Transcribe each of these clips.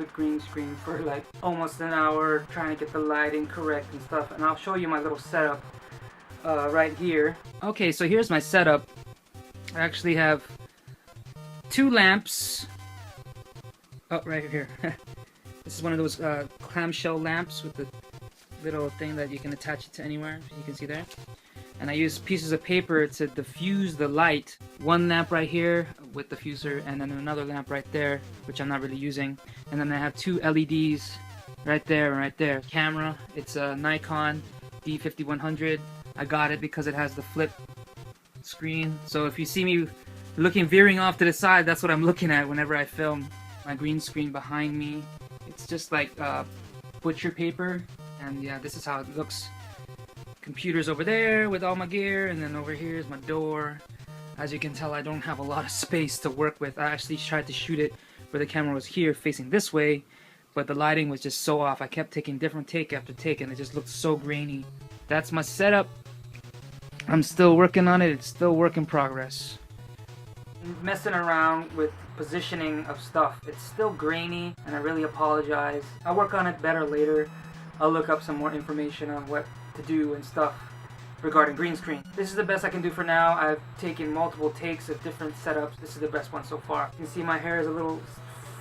with green screen for like almost an hour trying to get the lighting correct and stuff, and I'll show you my little setup right here. Okay, so here's my setup. I actually have 2 lamps. Oh, right here. This is one of those clamshell lamps with the little thing that you can attach it to anywhere. You can see there. And I use pieces of paper to diffuse the light. 1 lamp right here with the diffuser, and then another lamp right there, which I'm not really using. And then I have 2 LEDs right there and right there. Camera, it's a Nikon D5100. I got it because it has the flip screen. So if you see me veering off to the side, that's what I'm looking at whenever I film. My green screen behind me, it's just like butcher paper. And yeah, this is how it looks. Computer's over there with all my gear, and then over here is my door. As you can tell, I don't have a lot of space to work with. I actually tried to shoot it where the camera was here facing this way, but the lighting was just so off. I kept taking different take after take, and it just looked so grainy. That's my setup. I'm still working on it. It's still work in progress. Messing around with positioning of stuff. It's still grainy, and I really apologize. I'll work on it better later. I'll look up some more information on what to do and stuff regarding green screen. This is the best I can do for now. I've taken multiple takes of different setups. This is the best one so far. You can see my hair is a little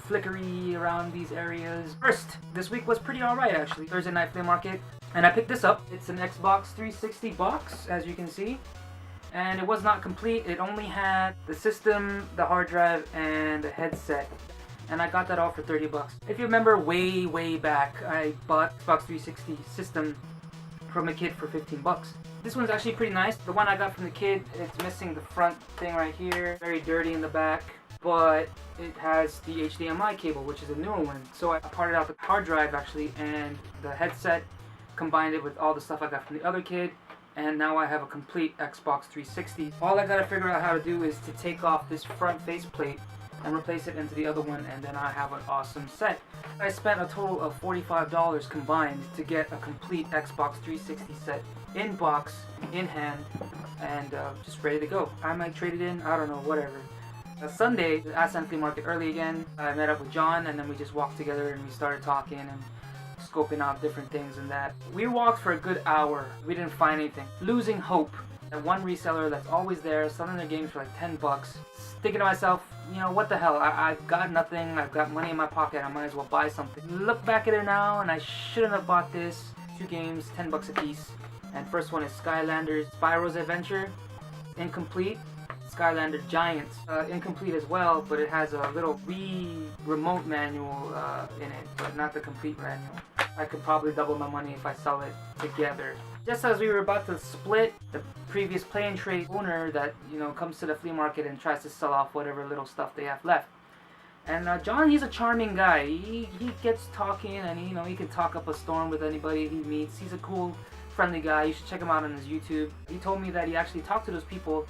flickery around these areas. First, this week was pretty alright actually. Thursday night Flea Market. And I picked this up. It's an Xbox 360 box, as you can see. And it was not complete. It only had the system, the hard drive, and the headset. And I got that all for 30 bucks. If you remember way back, I bought Xbox 360 system from a kid for 15 bucks. This one's actually pretty nice. The one I got from the kid, it's missing the front thing right here. Very dirty in the back. But it has the HDMI cable, which is a newer one. So I parted out the hard drive actually and the headset, combined it with all the stuff I got from the other kid, and now I have a complete Xbox 360. All I gotta figure out how to do is to take off this front faceplate and replace it into the other one, and then I have an awesome set. I spent a total of $45 combined to get a complete Xbox 360 set in box, in hand, and just ready to go. I might trade it in, I don't know, whatever. Sunday, at Flea Market early again, I met up with John, and then we just walked together and we started talking and scoping out different things and that. We walked for a good hour. We didn't find anything. Losing hope. That one reseller that's always there, selling their games for like 10 bucks. Thinking to myself, you know, what the hell? I've got nothing. I've got money in my pocket. I might as well buy something. Look back at it now, and I shouldn't have bought this. 2 games, 10 bucks a piece. And first one is Skylanders Spyro's Adventure. Incomplete. Skylander Giants. Incomplete as well, but it has a little Wii remote manual in it, but not the complete manual. I could probably double my money if I sell it together. Just as we were about to split, the previous Play and Trade owner that, you know, comes to the flea market and tries to sell off whatever little stuff they have left. And John, he's a charming guy. He gets talking, and you know, he can talk up a storm with anybody he meets. He's a cool, friendly guy. You should check him out on his YouTube. He told me that he actually talked to those people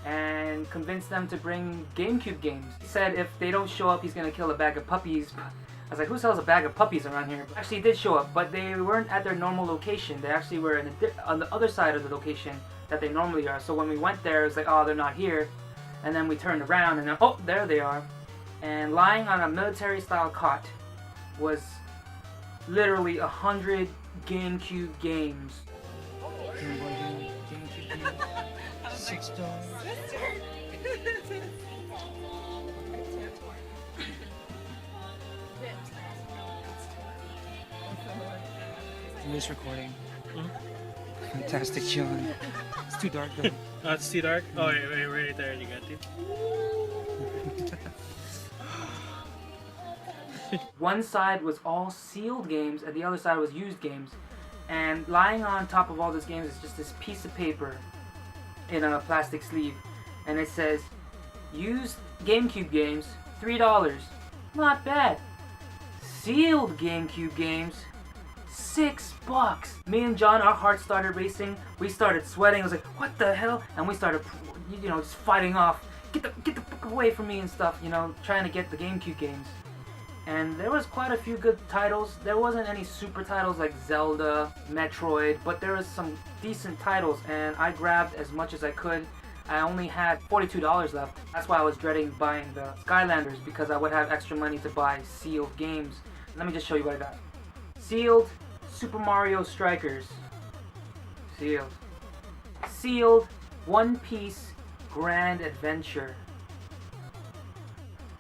and convinced them to bring GameCube games. He said if they don't show up, he's gonna kill a bag of puppies. I was like, who sells a bag of puppies around here? Actually, did show up, but they weren't at their normal location. They actually were on the other side of the location that they normally are. So when we went there, it was like, oh, they're not here. And then we turned around, and then, oh, there they are. And lying on a military-style cot was literally 100 GameCube games. $6. This recording. Fantastic, John. It's too dark though. Oh, it's too dark? Oh, wait, right there, you got it. One side was all sealed games and the other side was used games. And lying on top of all those games is just this piece of paper in a plastic sleeve. And it says, used GameCube games, $3. Not bad. Sealed GameCube games, $6. Me and John, our hearts started racing. We started sweating. I was like, what the hell? And we started, you know, just fighting off. Get the fuck away from me and stuff, you know, trying to get the GameCube games. And there was quite a few good titles. There wasn't any super titles like Zelda, Metroid, but there was some decent titles, and I grabbed as much as I could. I only had $42 left. That's why I was dreading buying the Skylanders, because I would have extra money to buy sealed games. Let me just show you what I got. Sealed Super Mario Strikers. Sealed. Sealed One Piece Grand Adventure.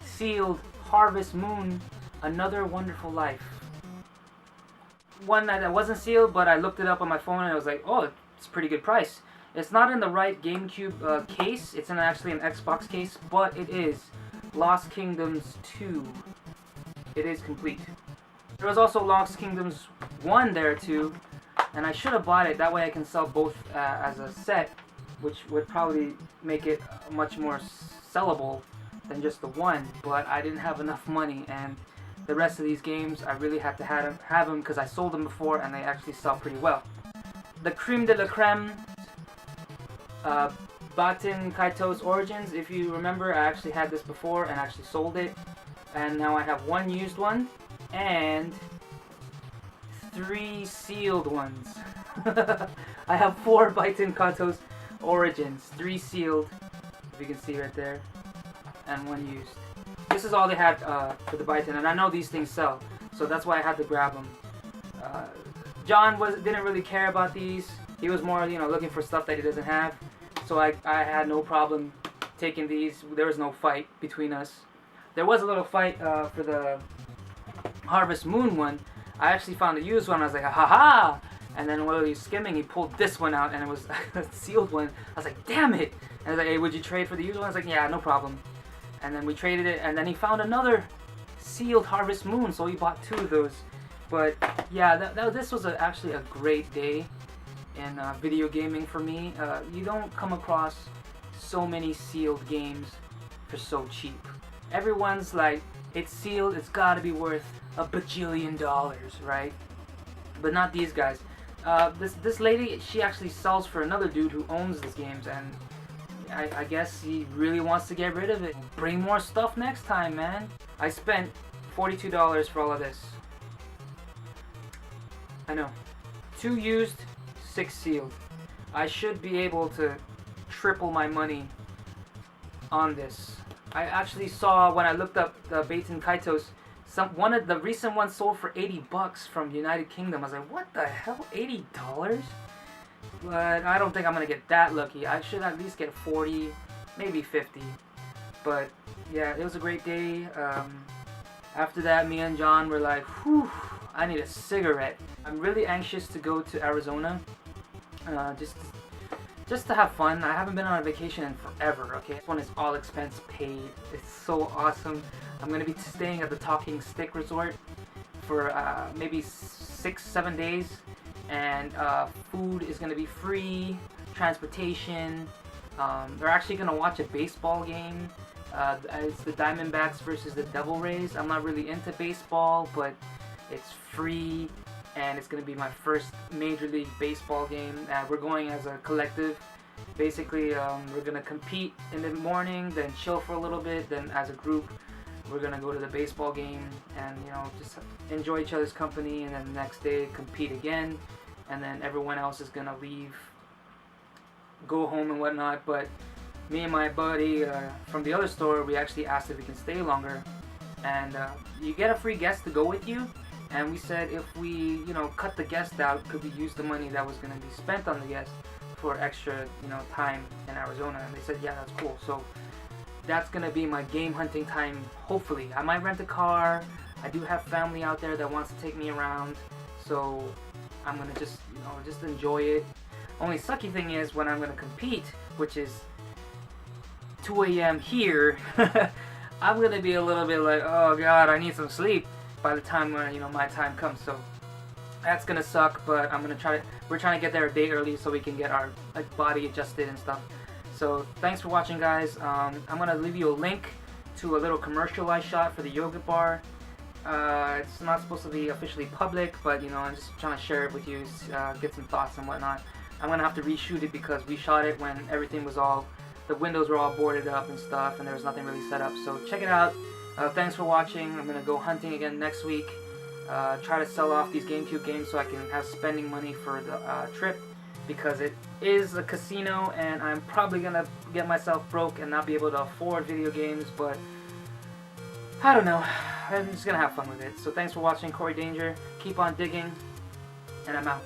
Sealed Harvest Moon Another Wonderful Life. One that wasn't sealed, but I looked it up on my phone and I was like, oh, it's a pretty good price. It's not in the right GameCube case. It's in actually an Xbox case, but it is Lost Kingdoms 2. It is complete. There was also Lost Kingdoms 1 there too, and I should have bought it. That way I can sell both as a set, which would probably make it much more sellable than just the one, but I didn't have enough money, and the rest of these games I really had to have them because I sold them before and they actually sell pretty well. The creme de la creme, Baten Kaitos Origins. If you remember, I actually had this before and actually sold it, and now I have one used one and 3 sealed ones. I have 4 Baten Kaitos Origins, 3 sealed, if you can see right there, and 1 used. This is all they had for the Baten, and I know these things sell, so that's why I had to grab them. John didn't really care about these. He was more, looking for stuff that he doesn't have. So I had no problem taking these. There was no fight between us. There was a little fight for the Harvest Moon one. I actually found a used one. I was like, ha ha! And then while he was skimming, he pulled this one out, and it was a sealed one. I was like, damn it! And I was like, hey, would you trade for the used one? I was like, yeah, no problem. And then we traded it, and then he found another sealed Harvest Moon, so he bought 2 of those. But yeah, this was actually a great day in video gaming for me. You don't come across so many sealed games for so cheap. Everyone's like, it's sealed, it's gotta be worth $1 bajillion, right? But not these guys. This lady, she actually sells for another dude who owns these games, and I guess he really wants to get rid of it. Bring more stuff next time, man. I spent $42 for all of this. I know. 2 used, 6 sealed. I should be able to triple my money on this. I actually saw, when I looked up the Baten Kaitos, one of the recent ones sold for $80 from the United Kingdom. I was like, what the hell, $80? But I don't think I'm gonna get that lucky. I should at least get 40, maybe 50. But yeah, it was a great day. After that, me and John were like, whew, I need a cigarette. I'm really anxious to go to Arizona, just to have fun. I haven't been on a vacation in forever, okay? This one is all expense paid. It's so awesome. I'm gonna be staying at the Talking Stick Resort for maybe 6-7 days, and food is gonna be free, transportation. They're actually gonna watch a baseball game. It's the Diamondbacks versus the Devil Rays. I'm not really into baseball, but it's free, and it's going to be my first Major League Baseball game. We're going as a collective. Basically, we're going to compete in the morning, then chill for a little bit, then as a group, we're going to go to the baseball game and, just enjoy each other's company, and then the next day compete again, and then everyone else is going to leave, go home and whatnot. But me and my buddy from the other store, we actually asked if we can stay longer, and you get a free guest to go with you. And we said if we, cut the guest out, could we use the money that was going to be spent on the guest for extra, time in Arizona? And they said, yeah, that's cool. So that's going to be my game hunting time, hopefully. I might rent a car. I do have family out there that wants to take me around. So I'm going to just, just enjoy it. Only sucky thing is when I'm going to compete, which is 2 a.m. here, I'm going to be a little bit like, oh God, I need some sleep by the time my time comes. So that's gonna suck, but we're trying to get there a day early so we can get our body adjusted and stuff. So thanks for watching, guys. I'm gonna leave you a link to a little commercial I shot for the yogurt bar. It's not supposed to be officially public, but I'm just trying to share it with you, get some thoughts and whatnot. I'm gonna have to reshoot it because we shot it when everything was the windows were all boarded up and stuff, and there was nothing really set up. So check it out. Thanks for watching. I'm going to go hunting again next week. Try to sell off these GameCube games so I can have spending money for the trip, because it is a casino and I'm probably going to get myself broke and not be able to afford video games. But I don't know. I'm just gonna have fun with it. So thanks for watching, Corey Danger. Keep on digging, and I'm out.